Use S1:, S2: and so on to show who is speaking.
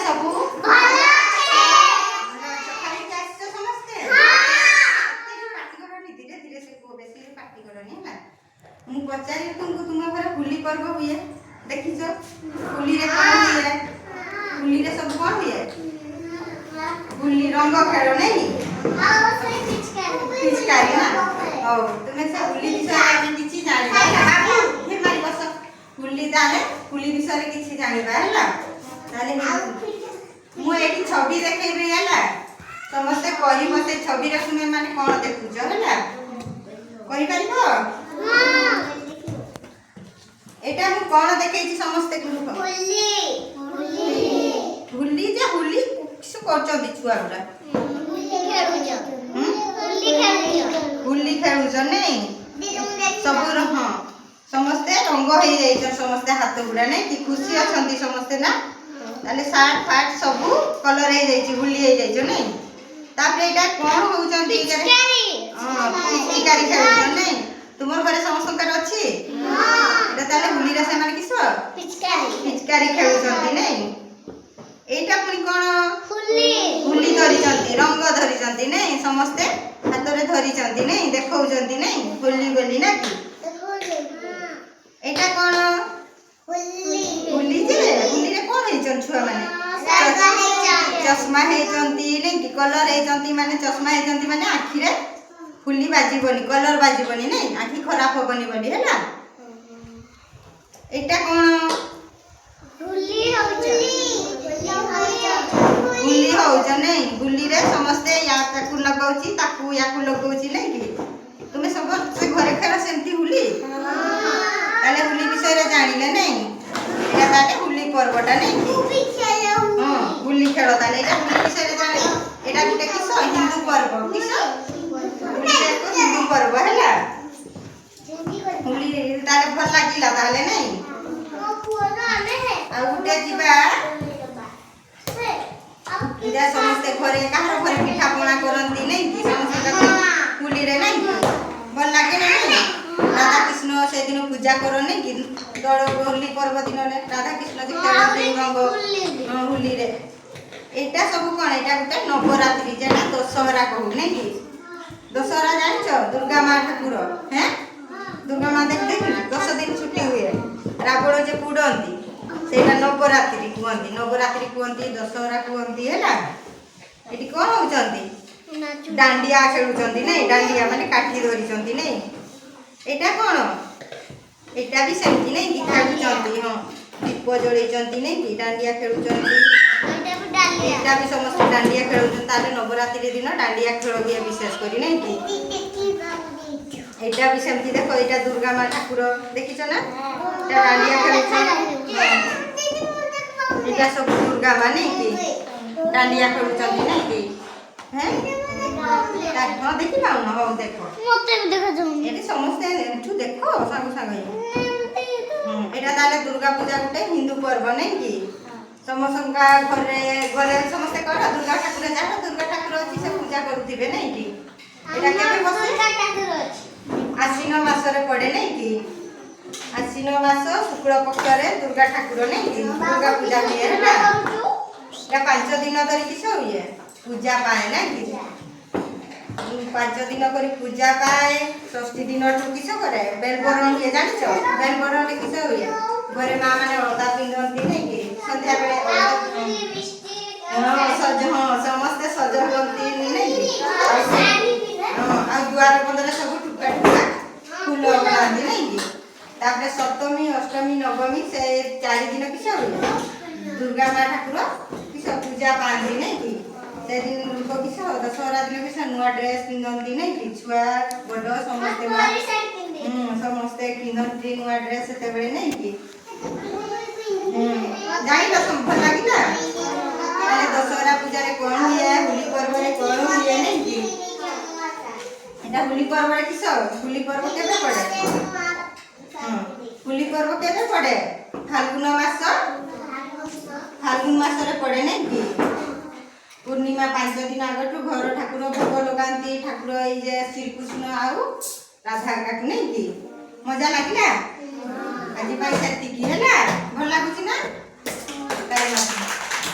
S1: सबू धीरे धीरे से को बेसी पार्टी करनी है मु पचारि तुम घर होली पर्व हुए देखिछ होली रे कोन हुए होली रे सब कोन हुए होली रंग खेल नहीं पिचकारी ना ओ तुमे से होली विषय में किछि जानिबा बाबू हे मारी बस होली दाले होली विषय रे किछि जानिबा हला ताले मु एठी छवि देखैबे हला समस्त कहि मते छवि रे तुमे माने कोन देखुछ हला कहि परिबो हां एटा मु कोन देखैछि समस्त ग्रुप होली होली होली जे होली किस करचो छुआ गुडा होली खेलुछ नहीं सब हां समस्ते रंग हो जाइछ समस्ते हाथ गुडा नहीं कि खुशी अछंती समस्ते ना ताले सार्ट फाट सब कलर हो जाइछ होली हो जाइछ नहीं तापरे एटा कोन होउचंती हां पिचकारी खेलुछ नहीं तुमर घरे समस्तकर अछि हां एटा ताले होली रे से माने किसो पिचकारी खेलुछंती नहीं एटा पुनी कोन होली धरी चंती रंग धरी चंती नहीं समस्ते हाथ रे धरी चंती नहीं देखौ चंती नहीं होली बोली ना कि एटा कोन होली जे होली रे कोन हे चन छुआ माने चश्मा हे चंती नहीं कि कलर हे चंती माने चश्मा हे चंती माने आखी रे होली बाजीबनी कलर बाजीबनी नहीं आखी खराब होबनी बोली हैला एटा कोन होली होउछ नहीं होली रे समस्ते या ताकू लगाउची ताकू याकू लगाउची नहीं कि तुमे सब से घरे खेला सेमती होली ताले होली विषय रे जानिले नहीं एटा ताले होली पर्वटा नहीं हां होली खेल ताले एटा होली विषय रे जानि एटा गुटे किस हिंदू पर्व किस होली रे को हिंदू पर्व हैला होली ताले भल लागिला ताले नहीं आ गुटे जिबा इदा समस्ते घरे काहर घरे पिठा पଣା करंती नहीं कि समस्ते होली रे नहीं भल लागे नहीं राधा कृष्ण से दिन पूजा करन नहीं कि दड़ होली पर्व दिन रे राधा कृष्ण जी खेलते रंग होली रे एटा सब कोन एटा गुटे नवरात्रि जेटा दशहरा कहू नहीं कि दशहरा जानिछो दुर्गा मां ठाकुर हैं दुर्गा मां देख 10 दिन छुट्टी हुए रावण जे पुडंती सेटा नवरात्रि कहंती दशहरा कहंती हैला एटी कोन होउचंती डांडिया खेलुचंती नहीं डांडिया माने काठी धरिचंती नहीं एटा कोन एटा भी सेमती नहीं कि खेलुचंती हां दीप जळैचंती नहीं कि डांडिया खेलुचंती एटा भी समस्त डांडिया खेलुचंती ताले नवरात्रि दिन डांडिया खेल दिए विशेष करी नहीं कि एटा भी सेमती देखो एटा दुर्गा मां ठाकुर देखिछो ना एटा डांडिया खेलुछ एटा सब दुर्गा माने कि डांडिया खेलुचंती नहीं कि हैं हां देखि पाउ न हो देखो मते देखा जाउनी एटी समस्त एठू देखो सांग सांग एटा ताले दुर्गा पूजा गुटे हिंदू पर्व नहीं कि समस्त घरे घरे समस्त कर दुर्गा ठाकुर जा दुर्गा ठाकुर अछि से पूजा करूथिबे नहीं कि एटा केबे बसे दुर्गा ठाकुर अछि आश्विन मास रे पड़े नहीं कि आश्विन मास शुक्ल पक्ष रे दुर्गा ठाकुर नहीं कि दुर्गा पूजा हुए है ना एटा 5 दिन धरि किछ हुए पूजा पाए ना कि 5 दिन करी पूजा पाए षष्ठी दिन ठु किछ करे बेलबरण के जानिछो बेलबरण रे किछ हुए घरे मां माने अलता पिंधंती नहीं कि संध्या बेले हां सज हां समस्त सज होंती नहीं हां आ द्वार बंदर सब टुका टुका फूल बनाती नहीं कि तापरे सप्तमी अष्टमी नवमी से 4 दिन किछ हुए दुर्गा मां ठाकुर किछ पूजा पांती नहीं कि से दिन लोक किछ दशहरा दिन किछ नुआ ड्रेस पिंधंती नहीं कि छुआ बड समस्त समस्ते पिंधंती नुआ ड्रेस सेते बेले नहीं कि जाइला संभल लागिला अरे दशहरा पूजा रे कोन हुए होली पर्व रे कोन हुए नहीं कि एटा होली पर्व रे किछ होली पर्व केबे पड़े हां होली पर्व केबे पड़े फाल्गुन मास रे पड़े नहीं कि पूर्णिमा 5 दिन आगठू घर ठाकुर भोग लगांती ठाकुर ए जे श्री कृष्ण आउ राधा का नहीं कि मजा लागिला आज पाई सेती की हैला भल लागुची ना।